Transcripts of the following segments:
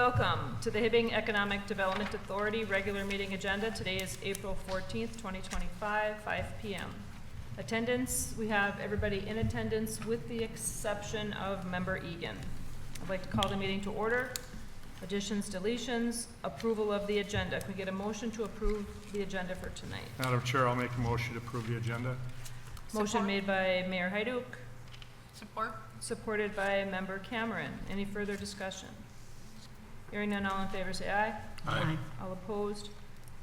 Welcome to the Hibbing Economic Development Authority regular meeting agenda. Today is April 14th, 2025, 5 p.m. Attendance, we have everybody in attendance with the exception of Member Egan. I'd like to call the meeting to order. Additions, deletions, approval of the agenda. Can we get a motion to approve the agenda for tonight? Madam Chair, I'll make a motion to approve the agenda. Motion made by Mayor Hyduk. Support. Supported by Member Cameron. Any further discussion? Hearing none, all in favor say aye. Aye. All opposed,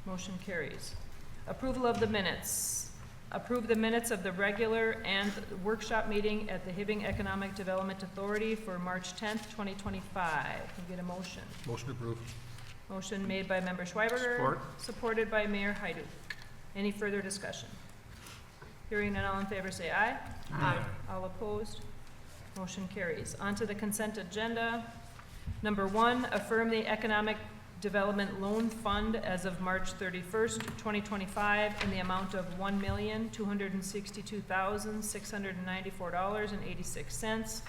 motion carries. Approval of the minutes. Approve the minutes of the regular and workshop meeting at the Hibbing Economic Development Authority for March 10th, 2025. Can we get a motion? Motion approved. Motion made by Member Schweiberger. Support. Supported by Mayor Hyduk. Any further discussion? Hearing none, all in favor say aye. Aye. All opposed, motion carries. On to the consent agenda. Number 1, affirm the Economic Development Loan Fund as of March 31st, 2025 in the amount of $1,262,694.86.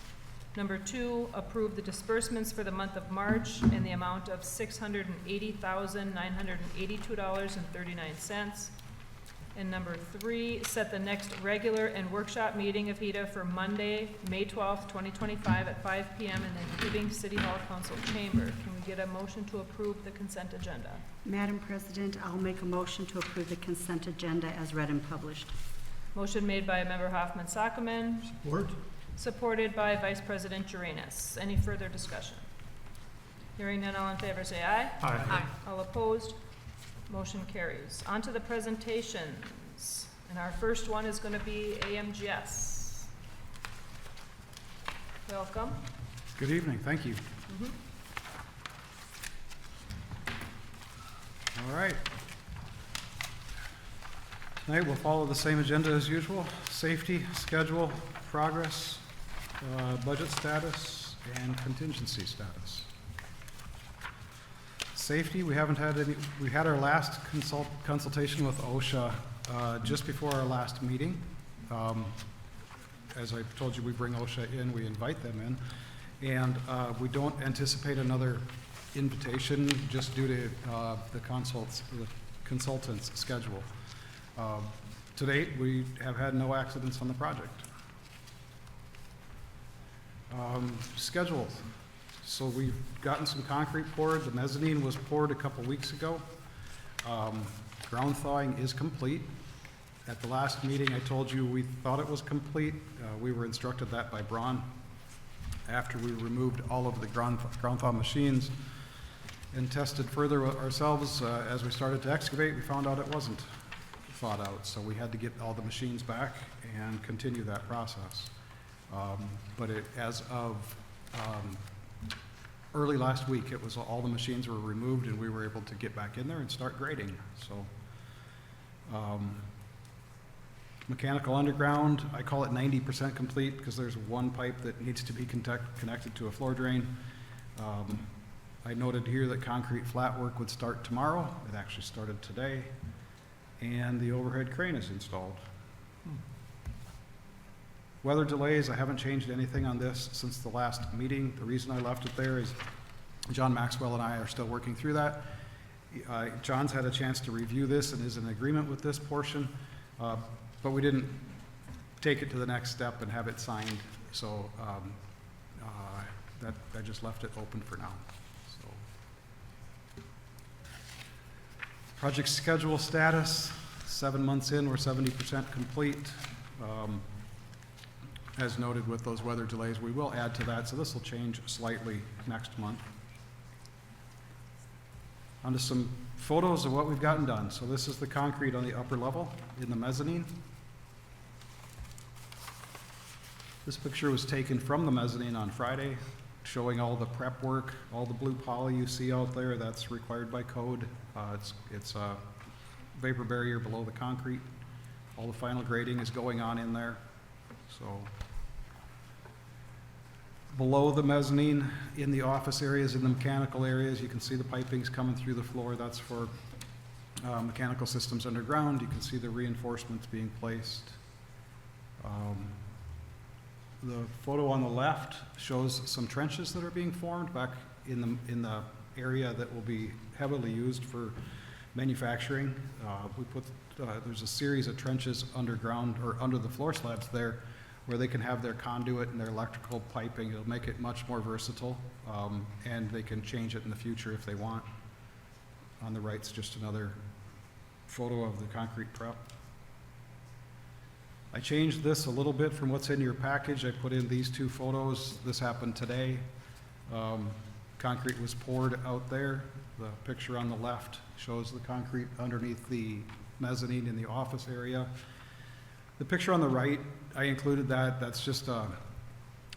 Number 2, approve the disbursements for the month of March in the amount of $680,982.39. And number 3, set the next regular and workshop meeting of Heda for Monday, May 12th, 2025 at 5 p.m. in the Hibbing City Hall Council Chamber. Can we get a motion to approve the consent agenda? Madam President, I'll make a motion to approve the consent agenda as read and published. Motion made by Member Hoffman-Sockman. Support. Supported by Vice President Juranis. Any further discussion? Hearing none, all in favor say aye. Aye. All opposed? Motion carries. On to the presentations. And our first one is going to be AMGS. Welcome. Good evening, thank you. All right. Tonight we'll follow the same agenda as usual. Safety, schedule, progress, budget status, and contingency status. Safety, we haven't had any, we had our last consultation with OSHA just before our last meeting. As I told you, we bring OSHA in, we invite them in, and we don't anticipate another invitation just due to the consultant's schedule. To date, we have had no accidents on the project. Schedule. So we've gotten some concrete poured. The mezzanine was poured a couple weeks ago. Ground thawing is complete. At the last meeting, I told you we thought it was complete. We were instructed that by Braun. After we removed all of the ground thaw machines and tested further ourselves as we started to excavate, we found out it wasn't thawed out. So we had to get all the machines back and continue that process. But as of early last week, it was all the machines were removed and we were able to get back in there and start grading. So mechanical underground, I call it 90% complete because there's one pipe that needs to be connected to a floor drain. I noted here that concrete flat work would start tomorrow. It actually started today. And the overhead crane is installed. Weather delays, I haven't changed anything on this since the last meeting. The reason I left it there is John Maxwell and I are still working through that. John's had a chance to review this and is in agreement with this portion, but we didn't take it to the next step and have it signed. So I just left it open for now. So, project schedule status, 7 months in, we're 70% complete. As noted with those weather delays, we will add to that, so this will change slightly next month. On to some photos of what we've gotten done. So this is the concrete on the upper level in the mezzanine. This picture was taken from the mezzanine on Friday, showing all the prep work, all the blue poly you see out there, that's required by code. It's a vapor barrier below the concrete. All the final grading is going on in there. So below the mezzanine, in the office areas, in the mechanical areas, you can see the pipings coming through the floor. That's for mechanical systems underground. You can see the reinforcements being placed. The photo on the left shows some trenches that are being formed back in the area that will be heavily used for manufacturing. We put, there's a series of trenches underground or under the floor slabs there where they can have their conduit and their electrical piping. It'll make it much more versatile, and they can change it in the future if they want. On the right's just another photo of the concrete prep. I changed this a little bit from what's in your package. I put in these two photos. This happened today. Concrete was poured out there. The picture on the left shows the concrete underneath the mezzanine in the office area. The picture on the right, I included that. That's just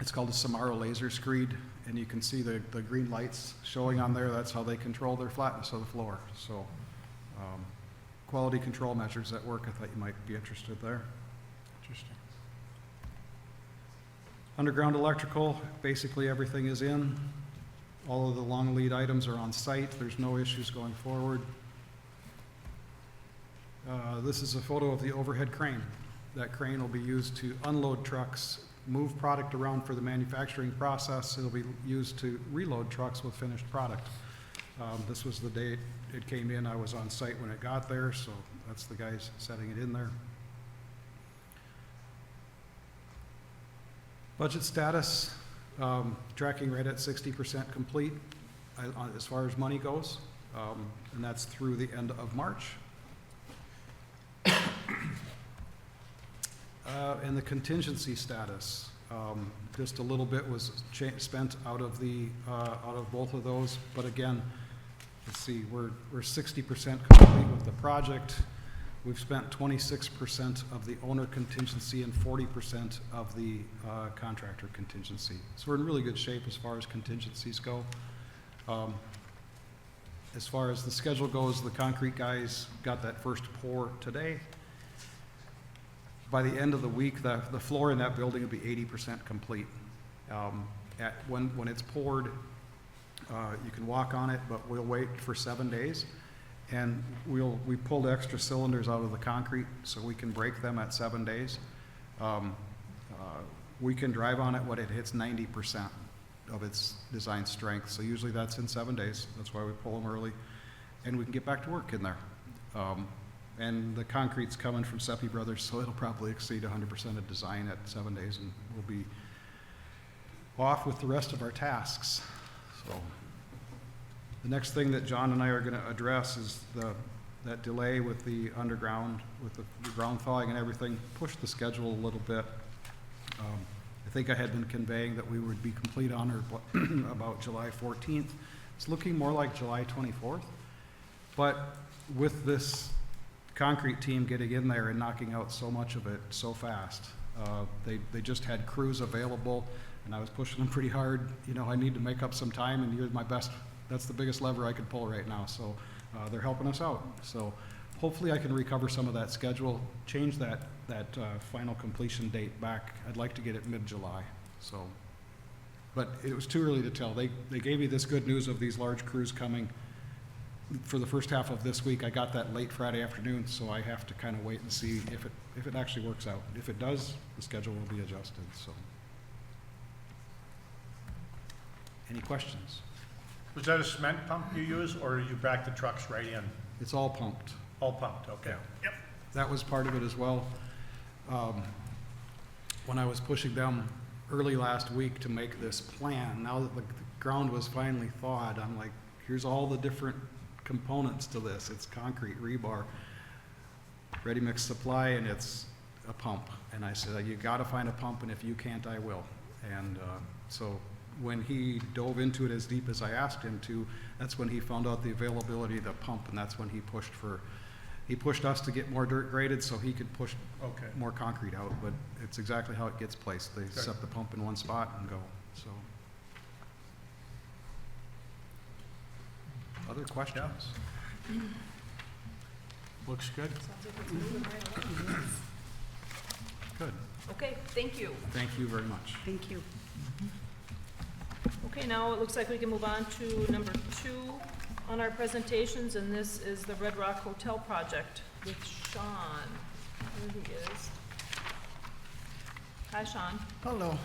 it's called a Samaro laser screed, and you can see the green lights showing on there. That's how they control their flatness of the floor. So quality control measures that work. I thought you might be interested there. Interesting. Underground electrical, basically everything is in. All of the long lead items are on site. There's no issues going forward. This is a photo of the overhead crane. That crane will be used to unload trucks, move product around for the manufacturing process. It'll be used to reload trucks with finished product. This was the day it came in. I was on site when it got there, so that's the guys setting it in there. Budget status, tracking right at 60% complete as far as money goes, and that's through the end of March. And the contingency status, just a little bit was spent out of both of those, but again, let's see, we're 60% complete with the project. We've spent 26% of the owner contingency and 40% of the contractor contingency. So we're in really good shape as far as contingencies go. As far as the schedule goes, the concrete guys got that first pour today. By the end of the week, the floor in that building will be 80% complete. When it's poured, you can walk on it, but we'll wait for 7 days. And we pulled extra cylinders out of the concrete so we can break them at 7 days. We can drive on it when it hits 90% of its design strength. So usually that's in 7 days. That's why we pull them early. And we can get back to work in there. And the concrete's coming from Seppi Brothers, so it'll probably exceed 100% of design at 7 days, and we'll be off with the rest of our tasks. So the next thing that John and I are going to address is that delay with the underground, with the ground thawing and everything, pushed the schedule a little bit. I think I had been conveying that we would be complete on or about July 14th. It's looking more like July 24th. But with this concrete team getting in there and knocking out so much of it so fast, they just had crews available, and I was pushing them pretty hard. You know, I need to make up some time, and you're my best. That's the biggest lever I could pull right now. So they're helping us out. So hopefully I can recover some of that schedule, change that final completion date back. I'd like to get it mid-July. So, but it was too early to tell. They gave me this good news of these large crews coming for the first half of this week. I got that late Friday afternoon, so I have to kind of wait and see if it actually works out. If it does, the schedule will be adjusted. So, any questions? Was that a cement pump you use, or you back the trucks right in? It's all pumped. All pumped, okay. Yep. That was part of it as well. When I was pushing them early last week to make this plan, now that the ground was finally thawed, I'm like, here's all the different components to this. It's concrete, rebar, ready mix supply, and it's a pump. And I said, you got to find a pump, and if you can't, I will. And so when he dove into it as deep as I asked him to, that's when he found out the availability of the pump, and that's when he pushed us to get more dirt graded so he could push more concrete out. But it's exactly how it gets placed. They set the pump in one spot and go. So, other questions? Yeah. Looks good. Sounds like it's moving right along. Good. Okay, thank you. Thank you very much. Thank you. Okay, now it looks like we can move on to number 2 on our presentations, and this is the Red Rock Hotel project with Sean. There he is. Hi, Sean. Hello.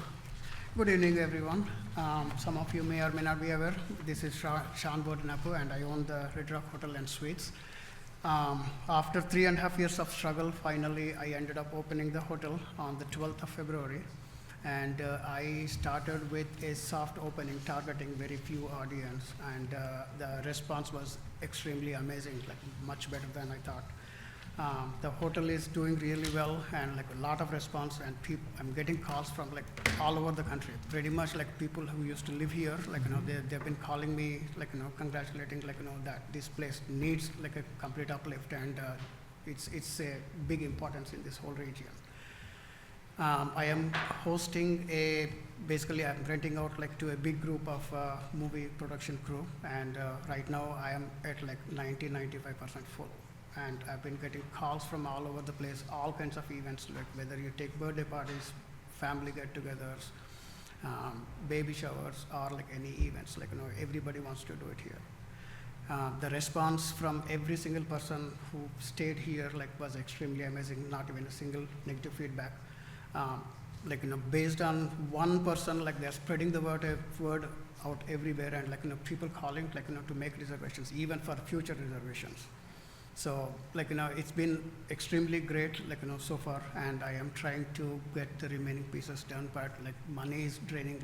Good evening, everyone. Some of you may or may not be aware, this is Sean Bodinapu, and I own the Red Rock Hotel and Suites. After 3.5 years of struggle, finally, I ended up opening the hotel on the 12th of February. And I started with a soft opening, targeting very few audience, and the response was extremely amazing, like much better than I thought. The hotel is doing really well, and like a lot of response, and I'm getting calls from like all over the country. Pretty much like people who used to live here, like they've been calling me, like congratulating, like that this place needs like a complete uplift, and it's a big importance in this whole region. I am hosting basically I'm renting out like to a big group of movie production crew, and right now I am at like 95% full. And I've been getting calls from all over the place, all kinds of events, like whether you take birthday parties, family get-togethers, baby showers, or like any events, like everybody wants to do it here. The response from every single person who stayed here like was extremely amazing, not even a single negative feedback. Based on one person, like they're spreading the word out everywhere, and like people calling like to make reservations, even for future reservations. So it's been extremely great so far, and I am trying to get the remaining pieces done, but like money is draining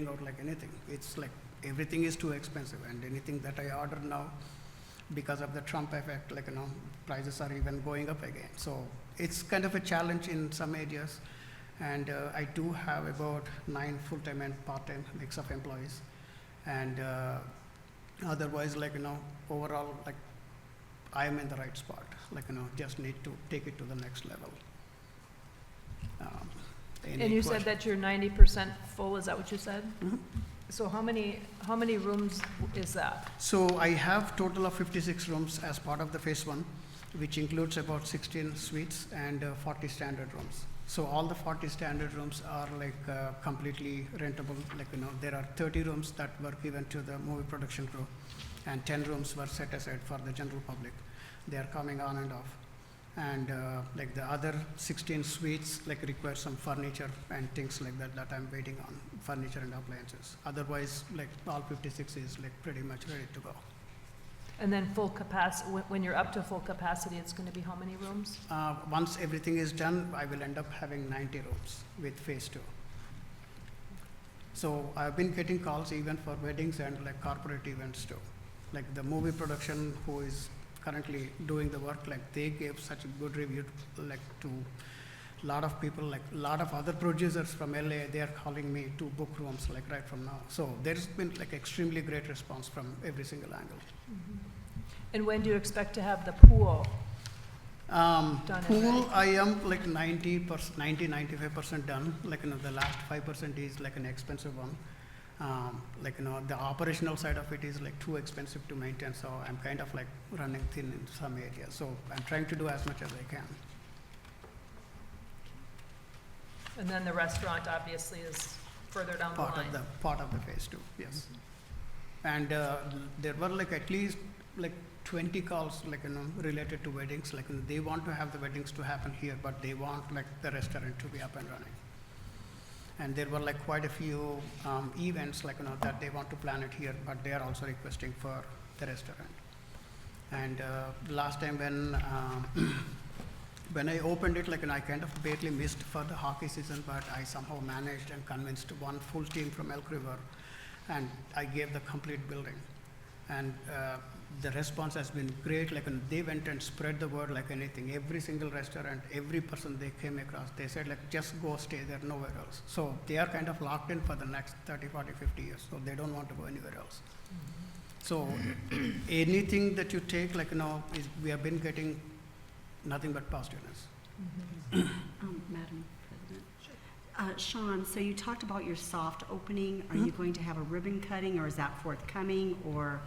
out like anything. It's like everything is too expensive, and anything that I order now, because of the Trump effect, prices are even going up again. So it's kind of a challenge in some areas, and I do have about 9 full-time and part-time mix of employees, and otherwise overall I am in the right spot, just need to take it to the next level. And you said that you're 90% full, is that what you said? Mm-hmm. So how many rooms is that? So I have total of 56 rooms as part of the phase 1, which includes about 16 suites and 40 standard rooms. So all the 40 standard rooms are completely rentable. There are 30 rooms that were given to the movie production crew, and 10 rooms were set aside for the general public. They are coming on and off. And the other 16 suites require some furniture and things like that I'm waiting on, furniture and appliances. Otherwise, all 56 is pretty much ready to go. And then full capacity, when you're up to full capacity, it's going to be how many rooms? Once everything is done, I will end up having 90 rooms with phase 2. So I've been getting calls even for weddings and corporate events too. The movie production who is currently doing the work, they gave such a good review to a lot of people, a lot of other producers from LA, they are calling me to book rooms right from now. So there's been extremely great response from every single angle. Mm-hmm. And when do you expect to have the pool done? Pool, I am 90-95% done. The last 5% is an expensive one. The operational side of it is too expensive to maintain, so I'm kind of running thin in some areas. So I'm trying to do as much as I can. And then the restaurant obviously is further down the line. Part of the phase 2, yes. And there were at least 20 calls related to weddings. They want to have the weddings to happen here, but they want the restaurant to be up and running. And there were quite a few events that they want to plan it here, but they are also requesting for the restaurant. And last time when I opened it, I kind of barely missed for the hockey season, but I somehow managed and convinced one full team from Elk River, and I gave the complete building. And the response has been great. They went and spread the word like anything. Every single restaurant, every person they came across, they said just go stay there, nowhere else. So they are kind of locked in for the next 30, 40, 50 years. So they don't want to go anywhere else. Mm-hmm. So anything that you take, we have been getting nothing but positiveness. Mm-hmm. Madam President. Sean, so you talked about your soft opening. Are you going to have a ribbon cutting, or is that forthcoming, or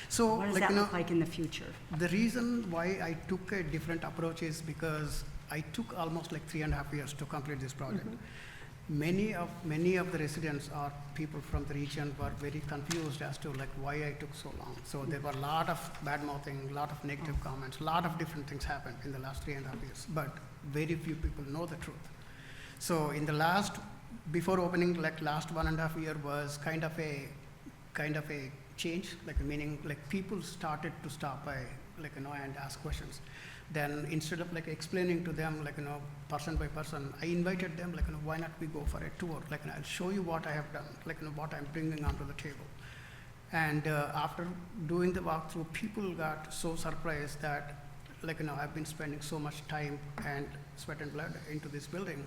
so what does that look like in the future? The reason why I took a different approach is because I took almost 3.5 years to complete this project. Mm-hmm. Many of the residents or people from the region were very confused as to why I took so long. So there were a lot of bad mouthing, a lot of negative comments, a lot of different things happened in the last 3.5 years, but very few people know the truth. So in the last before opening, like last 1.5 year was kind of a change, like meaning like people started to stop by, like, and ask questions. Then instead of like explaining to them, like, person by person, I invited them, like, why not we go for a tour? Like, I'll show you what I have done, like, what I'm bringing onto the table. And after doing the walkthrough, people got so surprised that, like, I've been spending so much time and sweat and blood into this building.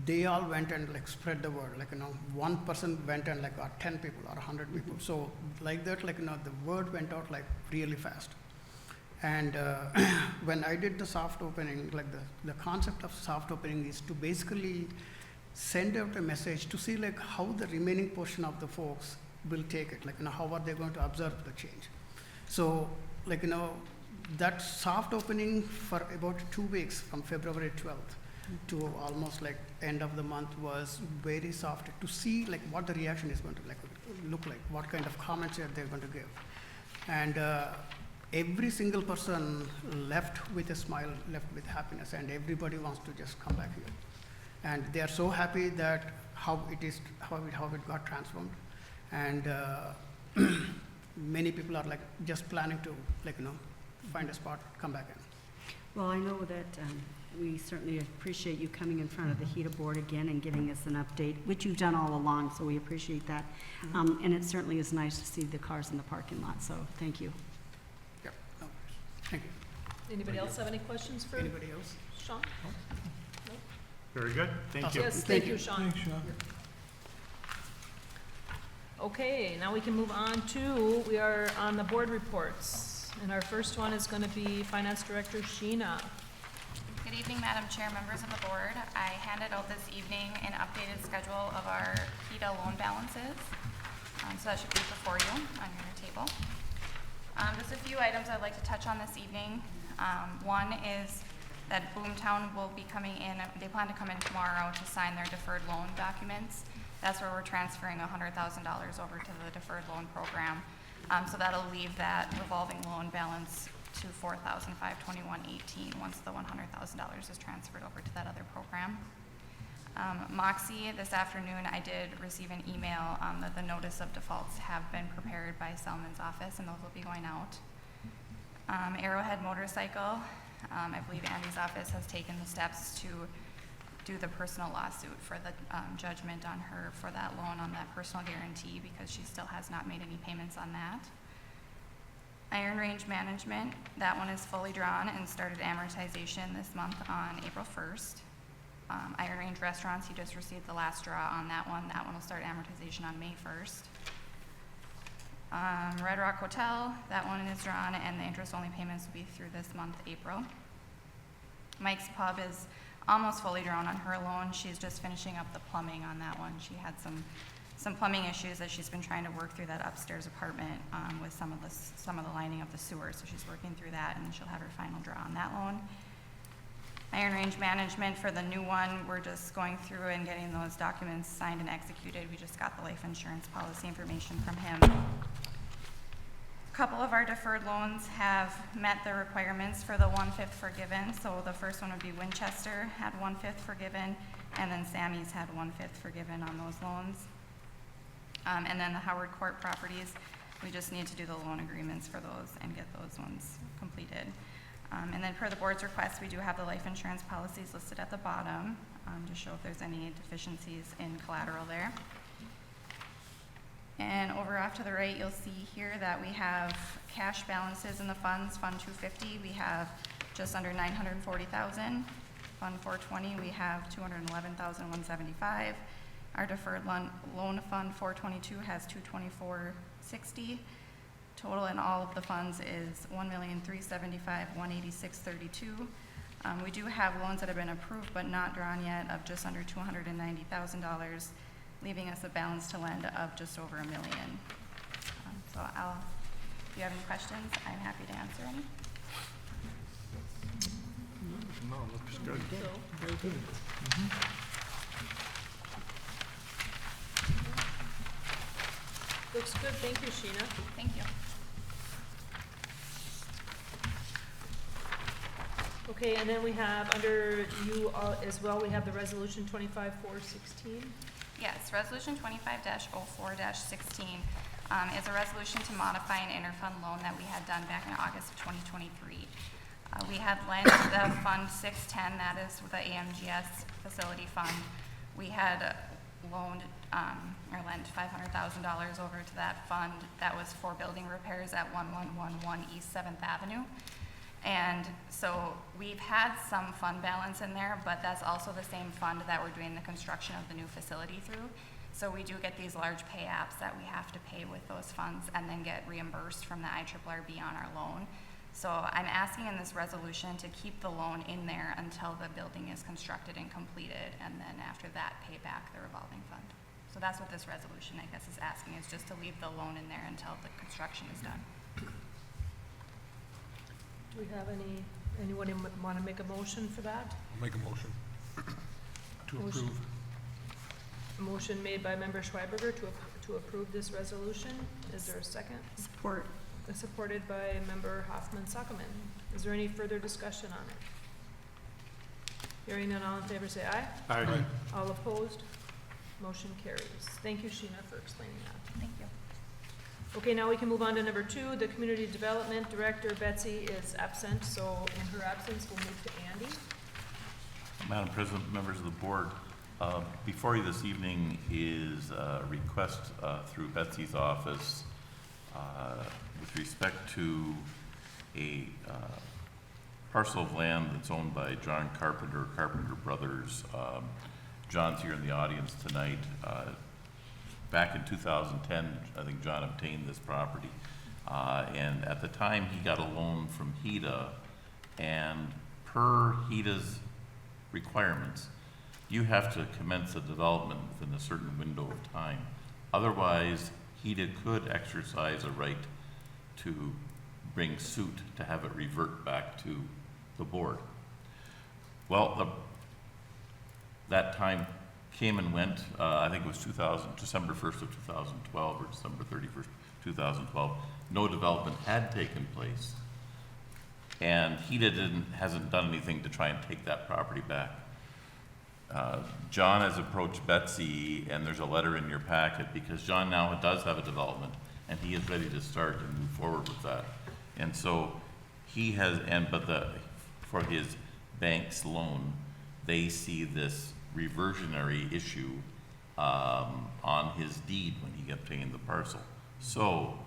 They all went and like spread the word, like, one person went and like got 10 people or 100 people. So like that, like, the word went out like really fast. And when I did the soft opening, like the concept of soft opening is to basically send out a message to see like how the remaining portion of the folks will take it, like, how are they going to observe the change. So like, that soft opening for about 2 weeks from February 12th to almost like end of the month was very soft to see like what the reaction is going to like look like, what kind of comments are they going to give. And every single person left with a smile, left with happiness, and everybody wants to just come back here. And they are so happy that how it got transformed. And many people are like just planning to like, find a spot, come back in. Well, I know that we certainly appreciate you coming in front of the Heda board again and giving us an update, which you've done all along, so we appreciate that. And it certainly is nice to see the cars in the parking lot, so thank you. Yep, no worries. Thank you. Anybody else have any questions for Anybody else? Sean? Very good, thank you. Yes, thank you, Sean. Thanks, Sean. Okay, now we can move on to, we are on the board reports. And our first one is going to be Finance Director Sheena. Good evening, Madam Chair, members of the board. I handed out this evening an updated schedule of our Heda loan balances. So that should be before you on your table. Just a few items I'd like to touch on this evening. One is that Boomtown will be coming in, they plan to come in tomorrow to sign their deferred loan documents. That's where we're transferring $100,000 over to the deferred loan program. So that'll leave that revolving loan balance to $4,521.18 once the $100,000 is transferred over to that other program. Moxie, this afternoon I did receive an email that the notice of defaults have been prepared by Selman's office and those will be going out. Arrowhead Motorcycle, I believe Andy's office has taken the steps to do the personal lawsuit for the judgment on her for that loan on that personal guarantee because she still has not made any payments on that. Iron Range Management, that one is fully drawn and started amortization this month on April 1st. Iron Range Restaurants, he just received the last draw on that one. That one will start amortization on May 1st. Red Rock Hotel, that one is drawn and the interest-only payments will be through this month, April. Mike's Pub is almost fully drawn on her loan. She's just finishing up the plumbing on that one. She had some plumbing issues that she's been trying to work through that upstairs apartment with some of the lining of the sewer. So she's working through that, and then she'll have her final draw on that loan. Iron Range Management for the new one, we're just going through and getting those documents signed and executed. We just got the life insurance policy information from him. A couple of our deferred loans have met the requirements for the 1/5 forgiven. So the first one would be Winchester had 1/5 forgiven, and then Sammy's had 1/5 forgiven on those loans. And then the Howard Court properties, we just need to do the loan agreements for those and get those ones completed. And then per the board's request, we do have the life insurance policies listed at the bottom to show if there's any deficiencies in collateral there. And over off to the right, you'll see here that we have cash balances in the funds. Fund 250, we have just under 940,000. Fund 420, we have 211,175. Our deferred loan fund 422 has 224.60. Total in all of the funds is $1,375,186.32. We do have loans that have been approved but not drawn yet of just under $290,000, leaving us a balance to lend of just over $1 million. So if you have any questions, I'm happy to answer any. No, looks good. Very good. Looks good, thank you, Sheena. Thank you. Okay, and then we have under you as well, we have the resolution 25-416. Yes, Resolution 25-04-16 is a resolution to modify an interfund loan that we had done back in August of 2023. We had lent the Fund 610, that is the AMGS facility fund. We had loaned or lent $500,000 over to that fund. That was for building repairs at 1111 East 7th Avenue. And so we've had some fund balance in there, but that's also the same fund that we're doing the construction of the new facility through. So we do get these large pay apps that we have to pay with those funds and then get reimbursed from the IRRB on our loan. So I'm asking in this resolution to keep the loan in there until the building is constructed and completed, and then after that, pay back the revolving fund. So that's what this resolution, I guess, is asking, is just to leave the loan in there until the construction is done. Do we have anyone want to make a motion for that? I'll make a motion to Motion. approve. A motion made by member Schweiberger to approve this resolution. Is there a second? Support. Supported by member Hoffman Sockman. Is there any further discussion on it? Hearing none, all in favor say aye. Aye. All opposed? Motion carries. Thank you, Sheena, for explaining that. Thank you. Okay, now we can move on to number 2. The Community Development Director, Betsy, is absent, so in her absence, we'll move to Andy. Madam President, members of the board, before you this evening is a request through Betsy's office with respect to a parcel of land that's owned by John Carpenter, Carpenter Brothers. John's here in the audience tonight. Back in 2010, I think John obtained this property. And at the time, he got a loan from Heda, and per Heda's requirements, you have to commence a development within a certain window of time. Otherwise, Heda could exercise a right to bring suit to have it revert back to the board. Well, that time came and went. I think it was December 1st of 2012 or December 31st, 2012. No development had taken place, and Heda hasn't done anything to try and take that property back. John has approached Betsy, and there's a letter in your packet, because John now does have a development, and he is ready to start and move forward with that. And so he has, for his bank's loan, they see this reversionary issue on his deed when he obtained the parcel. So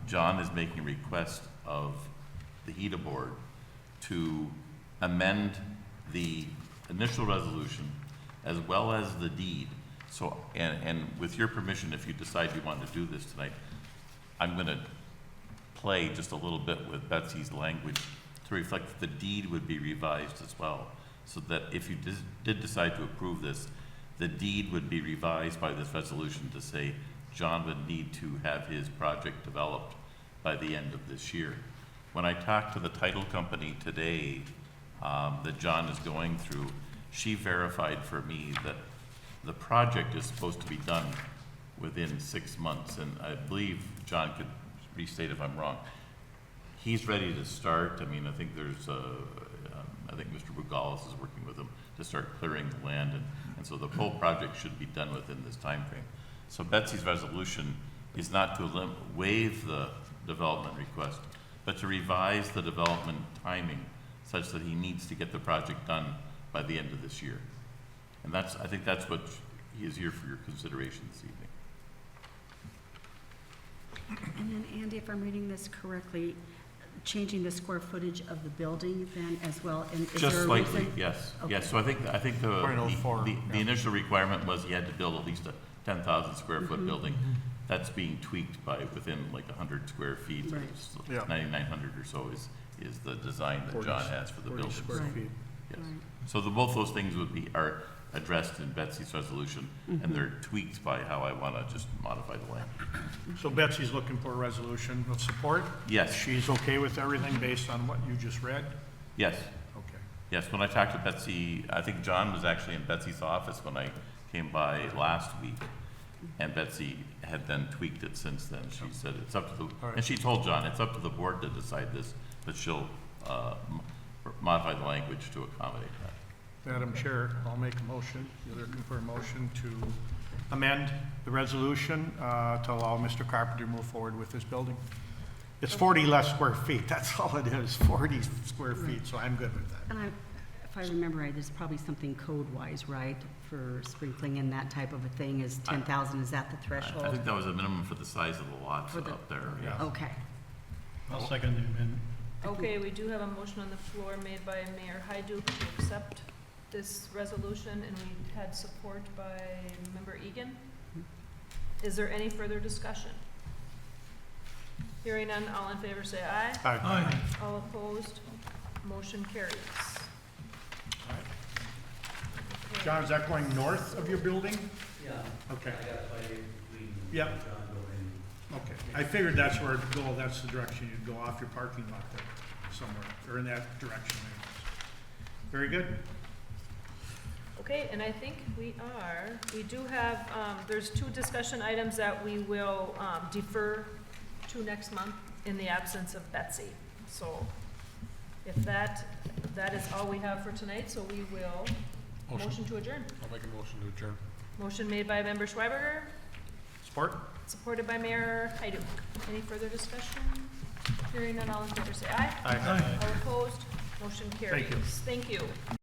John is making a request of the Heda board to amend the initial resolution as well as the deed. So, and with your permission, if you decide you want to do this tonight, I'm going to play just a little bit with Betsy's language to reflect that the deed would be revised as well, so that if you did decide to approve this, the deed would be revised by this resolution to say John would need to have his project developed by the end of this year. When I talked to the title company today that John is going through, she verified for me that the project is supposed to be done within 6 months, and I believe John could restate if I'm wrong. He's ready to start. I mean, I think there's I think Mr. Bugales is working with him to start clearing the land, and so the whole project should be done within this time frame. So Betsy's resolution is not to waive the development request, but to revise the development timing such that he needs to get the project done by the end of this year. And I think that's what he is here for your consideration this evening. And then, Andy, if I'm reading this correctly, changing the square footage of the building then as well? And is Just there a slightly, reason? yes. Okay. Yes, so I think the 0.04, the yeah. initial requirement was he had to build at least a 10,000 square foot building. That's being tweaked by within like 100 square feet. Right. It's Yeah. 9,900 or so is the design that 40 John has for the 40 building. square Right. feet. Yes. Right. So both those things are addressed in Betsy's resolution, and they're tweaked by how I want to just modify the land. So Betsy's looking for a resolution of support? Yes. She's okay with everything based on what you just read? Yes. Okay. Yes, when I talked to Betsy, I think John was actually in Betsy's office when I came by last week, and Betsy had then tweaked it since then. She said it's up to the, All right. and she told John, it's up to the board to decide this, but she'll modify the language to accommodate that. Madam Chair, I'll make a motion. You're looking for a motion to amend the resolution to allow Mr. Carpenter to move forward with this building. It's 40 less square feet, that's all it is, 40 square feet, so I'm good with that. And if I remember right, there's probably something code-wise, right, for sprinkling in that type of a thing, is 10,000, is that the I threshold? think that was a minimum for the size of the lots For the- up there, yeah. Okay. I'll second the amendment. Okay, we do have a motion on the floor made by Mayor Hyduk to accept this resolution, and we had support by Member Egan. Is there any further discussion? Hearing none, all in favor say aye. Aye. All opposed, motion carries. Okay. John, is that going north of your building? Yeah, Okay, I got by between Yep. John Doe okay. I figured that's where it'd go, that's the direction you'd go off your parking lot there, somewhere, or in that direction anyways. Very good. Okay, and I think we do have, there's 2 discussion items that we will defer to next month in the absence of Betsy. So if that is all we have for tonight, so we will motion to adjourn. I'll make a motion to adjourn. Motion made by Member Schweiberger, Support? supported by Mayor Hyduk. Any further discussion? Hearing none, all in favor say aye. Aye. All opposed, motion carries. Thank you. Thank you.